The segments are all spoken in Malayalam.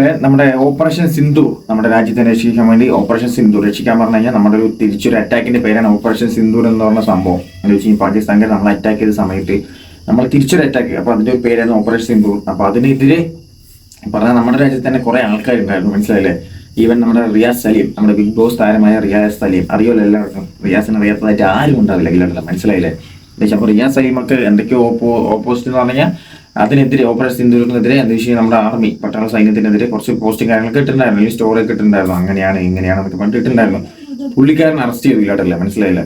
പറഞ്ഞാൽ നമ്മുടെ ഓപ്പറേഷൻ സിന്ദൂർ നമ്മുടെ രാജ്യത്തെ രക്ഷിക്കാൻ വേണ്ടി ഓപ്പറേഷൻ സിന്ദൂർ രക്ഷിക്കാൻ പറഞ്ഞു കഴിഞ്ഞാൽ നമ്മുടെ ഒരു തിരിച്ചൊരു അറ്റാക്കിന്റെ പേരാണ് ഓപ്പറേഷൻ സിന്ദൂർ എന്ന് പറഞ്ഞ സംഭവം. എന്ന് വെച്ച് കഴിഞ്ഞാൽ പാകിസ്ഥാൻകാർ നമ്മൾ അറ്റാക്ക് ചെയ്ത സമയത്ത് നമ്മൾ തിരിച്ചൊരു അറ്റാക്ക്, അപ്പൊ അതിന്റെ ഒരു പേരാണ് ഓപ്പറേഷൻ സിന്ദൂർ. അപ്പൊ അതിനെതിരെ പറഞ്ഞാൽ നമ്മുടെ രാജ്യത്ത് തന്നെ കുറെ ആൾക്കാരുണ്ടായിരുന്നു, മനസ്സിലായില്ലേ? ഈവൻ നമ്മുടെ റിയാസ് സലീം, നമ്മുടെ ബിഗ് ബോസ് താരമായ റിയാസ് സലീം, അറിയുമല്ലോ എല്ലാവർക്കും. റിയാസിനെ അറിയാത്തതായിട്ട് ആരും ഉണ്ടാവില്ല, ഇല്ലല്ലോ, മനസ്സിലായില്ലേ? അപ്പൊ റിയാസ് സലീമൊക്കെ എന്തൊക്കെയോ ഓപ്പോസിറ്റ് എന്ന് പറഞ്ഞാൽ അതിനെതിരെ ഓപ്പറേഷൻ സിന്ദൂറിനെതിരെ എന്താ വെച്ചാൽ നമ്മുടെ ആർമി പട്ടാള സൈന്യത്തിനെതിരെ കുറച്ച് പോസ്റ്റും കാര്യങ്ങളൊക്കെ ഇട്ടിട്ടുണ്ടായിരുന്നു, അല്ലെങ്കിൽ സ്റ്റോറിയൊക്കെ ഇട്ടിട്ടുണ്ടായിരുന്നു. അങ്ങനെയാണ് ഇങ്ങനെയാണെന്നൊക്കെ പറഞ്ഞിട്ടുണ്ടായിരുന്നു. പുള്ളിക്കാരൻ അറസ്റ്റ് ചെയ്തു, ഇല്ലാട്ടല്ലേ, മനസ്സിലായില്ലേ?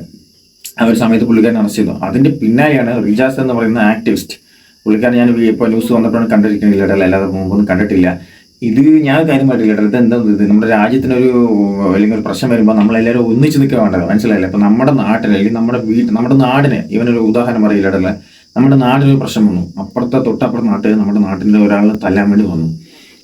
ആ ഒരു സമയത്ത് പുള്ളിക്കാരൻ അറസ്റ്റ് ചെയ്തു. അതിന്റെ പിന്നാലെയാണ് റിജാസ് എന്ന് പറയുന്ന ആക്ടിവിസ്റ്റ്. പുള്ളിക്കാരൻ ഞാൻ ഇപ്പോൾ ന്യൂസ് വന്നപ്പോഴാണ് കണ്ടിരിക്കുന്നില്ല, അല്ലാതെ മുമ്പൊന്നും കണ്ടിട്ടില്ല. ഇത് ഞാൻ കാര്യം പറഞ്ഞില്ല, ഇത് എന്താ ഇത് നമ്മുടെ രാജ്യത്തിനൊരു അല്ലെങ്കിൽ ഒരു പ്രശ്നം വരുമ്പോൾ നമ്മളെല്ലാവരും ഒന്നിച്ച് നിൽക്കുക വേണ്ടത്, മനസ്സിലായില്ലേ? അപ്പൊ നമ്മുടെ നാട്ടിന് അല്ലെങ്കിൽ നമ്മുടെ നാടിന് ഇവനൊരു ഉദാഹരണം പറയില്ലടല്ലേ, നമ്മുടെ നാടിനൊരു പ്രശ്നം വന്നു, തൊട്ടപ്പുറത്തെ നാട്ടിൽ നമ്മുടെ നാട്ടിൻ്റെ ഒരാളിനെ തല്ലാൻ വേണ്ടി വന്നു.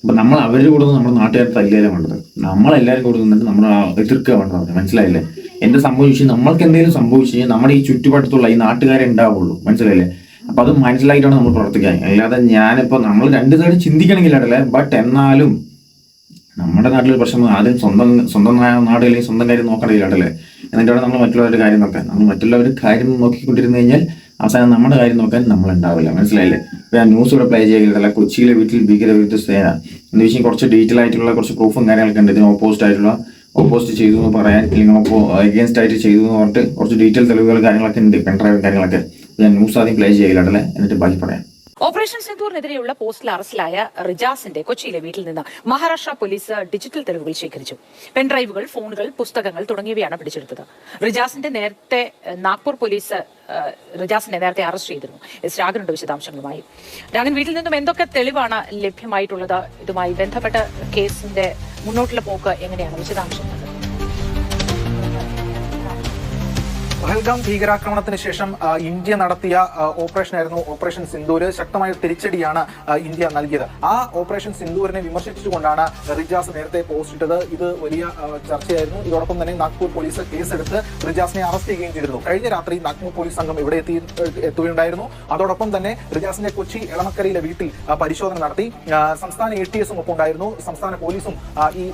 അപ്പൊ നമ്മൾ അവരുടെ കൂടെ നമ്മുടെ നാട്ടുകാർ തല്ലിയാലേ വേണ്ടത്, നമ്മളെല്ലാവരും കൂടെ നിന്നിട്ട് നമ്മൾ എതിർക്കുക വേണ്ടത്, മനസ്സിലായില്ലേ? എന്ത് സംഭവിച്ചു, നമ്മൾക്ക് എന്തെങ്കിലും സംഭവിച്ചു കഴിഞ്ഞാൽ നമ്മുടെ ഈ ചുറ്റുപാടത്തുള്ള ഈ നാട്ടുകാരെ ഉണ്ടാവുള്ളൂ, മനസ്സിലായില്ലേ? അപ്പൊ അത് മനസ്സിലായിട്ടാണ് നമ്മൾ പ്രവർത്തിക്കാൻ. അല്ലാതെ ഞാനിപ്പോ നമ്മൾ രണ്ട് സൈഡ് ചിന്തിക്കണമെങ്കിലല്ലേ, ബട്ട് എന്നാലും നമ്മുടെ നാട്ടിൽ പ്രശ്നം ആദ്യം സ്വന്തം നാട് അല്ലെങ്കിൽ സ്വന്തം കാര്യം നോക്കണമെങ്കിലല്ലേ, എന്നിട്ടാണ് നമ്മൾ മറ്റുള്ളവരുടെ കാര്യം നോക്കാൻ. നമ്മൾ മറ്റുള്ളവരുടെ കാര്യം നോക്കിക്കൊണ്ടിരുന്നു കഴിഞ്ഞാൽ അവസാനം നമ്മുടെ കാര്യം നോക്കാൻ നമ്മളുണ്ടാവില്ല, മനസ്സിലായില്ലേ? ഇപ്പൊ ഞാൻ ന്യൂസ് ഇവിടെ പ്ലേ ചെയ്തിട്ടില്ല. കൊച്ചിയിലെ വീട്ടിൽ ഭീകരവിരുദ്ധ സേന എന്ന് വെച്ചാൽ കുറച്ച് ഡീറ്റെയിൽ ആയിട്ടുള്ള കുറച്ച് പ്രൂഫും കാര്യങ്ങളൊക്കെ ഉണ്ട്. ഇതിന് ഓപ്പോസിറ്റ് ചെയ്തു എന്ന് പറയാൻ, അല്ലെങ്കിൽ അഗേൻസ്റ്റ് ആയിട്ട് ചെയ്തു എന്ന് പറഞ്ഞിട്ട് കുറച്ച് ഡീറ്റെയിൽ തെളിവുകൾ കാര്യങ്ങളൊക്കെ ഉണ്ട്, പെൻഡ്രൈവും കാര്യങ്ങളൊക്കെ. ഞാൻ ന്യൂസ് ആദ്യം പ്ലേ ചെയ്യില്ലല്ലേ, എന്നിട്ട് ബാക്കി പറയാം. ഓപ്പറേഷൻ സിന്ദൂറിനെതിരെയുള്ള പോസ്റ്റിൽ അറസ്റ്റിലായ റിജാസിന്റെ കൊച്ചിയിലെ വീട്ടിൽ നിന്ന് മഹാരാഷ്ട്ര പോലീസ് ഡിജിറ്റൽ തെളിവുകൾ ശേഖരിച്ചു. പെൻഡ്രൈവുകൾ, ഫോണുകൾ, പുസ്തകങ്ങൾ തുടങ്ങിയവയാണ് പിടിച്ചെടുത്തത്. റിജാസിനെ നേരത്തെ അറസ്റ്റ് ചെയ്തിരുന്നു. രാഗനുണ്ട് വിശദാംശങ്ങളുമായി. രാഗൻ, വീട്ടിൽ നിന്നും എന്തൊക്കെ തെളിവാണ് ലഭ്യമായിട്ടുള്ളത്? ഇതുമായി ബന്ധപ്പെട്ട കേസിന്റെ മുന്നോട്ടുള്ള പോക്ക് എങ്ങനെയാണ്? വിശദാംശങ്ങൾ. പഹൽഗാം ഭീകരാക്രമണത്തിന് ശേഷം ഇന്ത്യ നടത്തിയ ഓപ്പറേഷനായിരുന്നു ഓപ്പറേഷൻ സിന്ദൂർ. ശക്തമായ തിരിച്ചടിയാണ് ഇന്ത്യ നൽകിയത്. ആ ഓപ്പറേഷൻ സിന്ദൂരിനെ വിമർശിച്ചുകൊണ്ടാണ് റിജാസ് നേരത്തെ പോസ്റ്റ് ഇട്ടത്. ഇത് വലിയ ചർച്ചയായിരുന്നു. ഇതോടൊപ്പം തന്നെ നാഗ്പൂർ പോലീസ് കേസെടുത്ത് റിജാസിനെ അറസ്റ്റ് ചെയ്യുകയും ചെയ്തിരുന്നു. കഴിഞ്ഞ രാത്രി നാഗ്പൂർ പോലീസ് സംഘം ഇവിടെ എത്തുകയുണ്ടായിരുന്നു. അതോടൊപ്പം തന്നെ റിജാസിന്റെ കൊച്ചി എളമക്കരയിലെ വീട്ടിൽ പരിശോധന നടത്തി. സംസ്ഥാന ATS ഒപ്പം ഉണ്ടായിരുന്നു, സംസ്ഥാന പോലീസും ഈ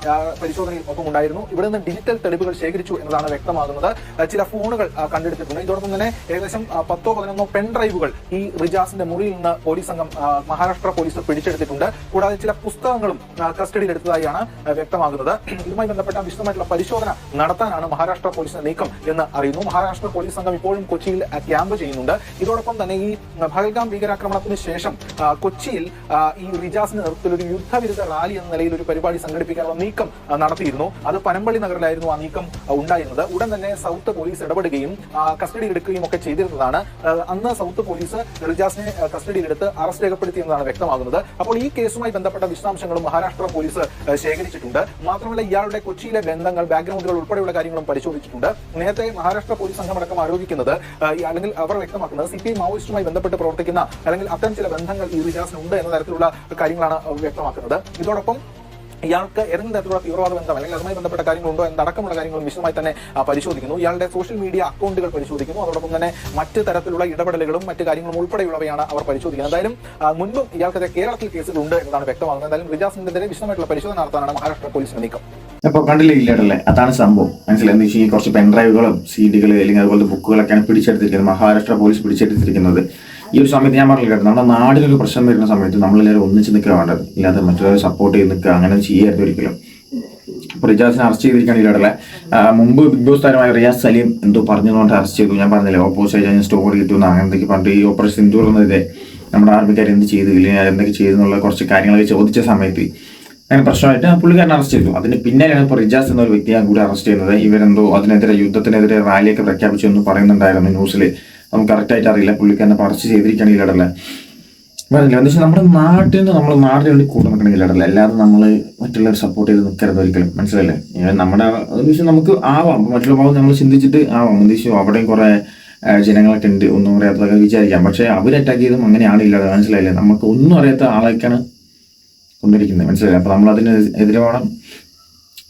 പരിശോധനയിൽ ഒപ്പം ഉണ്ടായിരുന്നു. ഇവിടെ നിന്ന് ഡിജിറ്റൽ തെളിവുകൾ ശേഖരിച്ചു എന്നതാണ് വ്യക്തമാകുന്നത്. ചില ഫോണുകൾ കണ്ടെടുത്തിട്ടുണ്ട്. ഇതോടൊപ്പം തന്നെ ഏകദേശം 10-11 പെൻഡ്രൈവുകൾ ഈ റിജാസിന്റെ മുറിയിൽ നിന്ന് പോലീസ് സംഘം മഹാരാഷ്ട്ര പോലീസ് പിടിച്ചെടുത്തിട്ടുണ്ട്. കൂടാതെ ചില പുസ്തകങ്ങളും കസ്റ്റഡിയിലെടുത്തതായാണ് വ്യക്തമാകുന്നത്. ഇതുമായി ബന്ധപ്പെട്ട വിശദമായിട്ടുള്ള പരിശോധന നടത്താനാണ് മഹാരാഷ്ട്ര പോലീസിന്റെ നീക്കം എന്ന് അറിയുന്നു. മഹാരാഷ്ട്ര പോലീസ് സംഘം ഇപ്പോഴും കൊച്ചിയിൽ ക്യാമ്പ് ചെയ്യുന്നുണ്ട്. ഇതോടൊപ്പം തന്നെ ഈ പഹൽഗാം ഭീകരാക്രമണത്തിന് ശേഷം കൊച്ചിയിൽ ഈ റിജാസിന്റെ നേതൃത്വത്തിൽ ഒരു യുദ്ധവിരുദ്ധ റാലി എന്ന നിലയിൽ ഒരു പരിപാടി സംഘടിപ്പിക്കാനുള്ള നീക്കം നടത്തിയിരുന്നു. അത് പനമ്പള്ളി നഗറിലായിരുന്നു ആ നീക്കം ഉണ്ടായിരുന്നത്. ഉടൻ തന്നെ സൗത്ത് പോലീസ് ഇടപെടുകയും കസ്റ്റഡിയിൽ എടുക്കുകയും ഒക്കെ ചെയ്തിരുന്നതാണ്. അന്ന് സൗത്ത് പോലീസ് റിജാസിനെ കസ്റ്റഡിയിലെടുത്ത് അറസ്റ്റ് രേഖപ്പെടുത്തിയെന്നാണ് വ്യക്തമാകുന്നത്. അപ്പോൾ ഈ കേസുമായി ബന്ധപ്പെട്ട വിശദാംശങ്ങളും മഹാരാഷ്ട്ര പോലീസ് ശേഖരിച്ചിട്ടുണ്ട്. മാത്രമല്ല ഇയാളുടെ കൊച്ചിയിലെ ബന്ധങ്ങൾ, ബാക്ക്ഗ്രൗണ്ടുകൾ ഉൾപ്പെടെയുള്ള കാര്യങ്ങളും പരിശോധിച്ചിട്ടുണ്ട്. നേരത്തെ മഹാരാഷ്ട്ര പോലീസ് സംഘമടക്കം ആരോപിക്കുന്നത് അല്ലെങ്കിൽ അവർ വ്യക്തമാക്കുന്നത് CPI മാവോയിസ്റ്റുമായി ബന്ധപ്പെട്ട് പ്രവർത്തിക്കുന്ന അല്ലെങ്കിൽ അത്തരം ചില ബന്ധങ്ങൾ ഈ റിജാസിനുണ്ട് എന്ന തരത്തിലുള്ള കാര്യങ്ങളാണ് വ്യക്തമാക്കുന്നത്. ഇതോടൊപ്പം ഇയാൾക്ക് ഏതെങ്കിലും തരത്തിലുള്ള തീവ്രവാദ ബന്ധം അല്ലെങ്കിൽ അതുമായി ബന്ധപ്പെട്ട കാര്യങ്ങളുണ്ടോ എന്നടക്കമുള്ള കാര്യങ്ങളും വിശദമായി തന്നെ പരിശോധിക്കുന്നു. ഇയാളുടെ സോഷ്യൽ മീഡിയ അക്കൗണ്ടുകൾ പരിശോധിക്കുന്നു. അതോടൊപ്പം തന്നെ മറ്റ് തരത്തിലുള്ള ഇടപെടലുകളും മറ്റ് കാര്യങ്ങളും ഉൾപ്പെടെയുള്ളവയാണ് അവർ പരിശോധിക്കുന്നത്. എന്തായാലും മുൻപും ഇയാൾക്കെതിരെ കേരളത്തിൽ കേസുകളുണ്ട് എന്നതാണ് വ്യക്തമാകുന്നത്. എന്തായാലും റിജാസിനെതിരെ വിശദമായിട്ടുള്ള പരിശോധന നടത്താനാണ് മഹാരാഷ്ട്ര പോലീസിന്റെ നീക്കം. അപ്പൊ കണ്ടില്ലേ, ഇല്ലടല്ലേ, അതാണ് സംഭവം, മനസ്സിലായി? എന്ന് വെച്ചാൽ കുറച്ച് പെൻഡ്രൈവുകളും CD അല്ലെങ്കിൽ അതുപോലത്തെ ബുക്കുകളൊക്കെയാണ് പിടിച്ചെടുത്തിരിക്കുന്നത്, മഹാരാഷ്ട്ര പോലീസ് പിടിച്ചെടുത്തിരിക്കുന്നത്. ഈ ഒരു സമയത്ത് ഞാൻ പറഞ്ഞില്ല, നമ്മുടെ നാടിനൊരു പ്രശ്നം വരുന്ന സമയത്ത് നമ്മളെല്ലാവരും ഒന്നിച്ച് നിൽക്കുക വേണ്ടത്, ഇല്ലാതെ മറ്റുള്ളവരെ സപ്പോർട്ട് ചെയ്ത് നിൽക്കുക, അങ്ങനെ ചെയ്യരുത് ഒരിക്കലും. അപ്പൊ റിജാസിനെ അറസ്റ്റ് ചെയ്തിരിക്കുകയാണെങ്കിൽ മുമ്പ് ബിഗ് ബോസ് താരമായ റിയാസ് സലീം എന്തോ പറഞ്ഞുകൊണ്ട് അറസ്റ്റ് ചെയ്തു. ഞാൻ പറഞ്ഞില്ലേ, ഓപ്പോസിറ്റ് സ്റ്റോറി കിട്ടുന്ന അങ്ങനെ എന്തൊക്കെ പറഞ്ഞിട്ട് ഈ ഓപ്പറേഷൻ സിന്ദൂർ എന്നതിരെ നമ്മുടെ ആർമിക്കാർ എന്ത് ചെയ്തു, ഇല്ലെങ്കിൽ എന്തൊക്കെ ചെയ്തെന്നുള്ള കുറച്ച് കാര്യങ്ങളൊക്കെ ചോദിച്ച സമയത്ത് അങ്ങനെ പ്രശ്നമായിട്ട് പുള്ളിക്കാരൻ അറസ്റ്റ് ചെയ്തു. അതിന് പിന്നാലെയാണ് ഇപ്പോൾ റിജാസ് എന്നൊരു വ്യക്തിയെ കൂടി അറസ്റ്റ് ചെയ്യുന്നത്. ഇവരെന്തോ അതിനെതിരെ യുദ്ധത്തിനെതിരെ റാലിയൊക്കെ പ്രഖ്യാപിച്ചു എന്ന് പറയുന്നുണ്ടായിരുന്നു ന്യൂസിൽ. നമുക്ക് കറക്റ്റായിട്ട് അറിയില്ല. പുള്ളിക്കാരനെ അറസ്റ്റ് ചെയ്തിരിക്കുകയാണെങ്കിൽ ഇടല്ലേ പറഞ്ഞില്ല. എന്ന് വെച്ചാൽ നമ്മുടെ നാടിന് വേണ്ടി കൂടെ നിൽക്കണമെങ്കിൽ ഇടല്ല, അല്ലാതെ നമ്മൾ മറ്റുള്ളവർ സപ്പോർട്ട് ചെയ്ത് നിൽക്കരുത് ഒരിക്കലും, മനസ്സിലല്ലേ? നമ്മുടെ നമുക്ക് ആവാം, മറ്റുള്ള ഭാഗം നമ്മൾ ചിന്തിച്ചിട്ട് ആവാം. എന്ന് അവിടെയും കുറെ ജനങ്ങളൊക്കെ ഉണ്ട്, ഒന്നും അറിയാത്തതൊക്കെ വിചാരിക്കാം. പക്ഷെ അവർ അറ്റാക്ക് ചെയ്തും അങ്ങനെയാണ് ഇല്ലാതെ, മനസ്സിലായില്ലേ? നമുക്ക് ഒന്നും അറിയാത്ത ആളൊക്കെയാണ് കൊണ്ടിരിക്കുന്നത്, മനസ്സിലായില്ലേ? അപ്പൊ നമ്മൾ അതിന് എതിരെ വേണം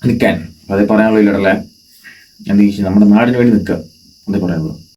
നിൽക്കാൻ. അതേ പറയാനുള്ളൂ ഇല്ലടല്ലേ. എന്താ നമ്മുടെ നാടിന് വേണ്ടി നിൽക്കുക, അതേ പറയാനുള്ളൂ.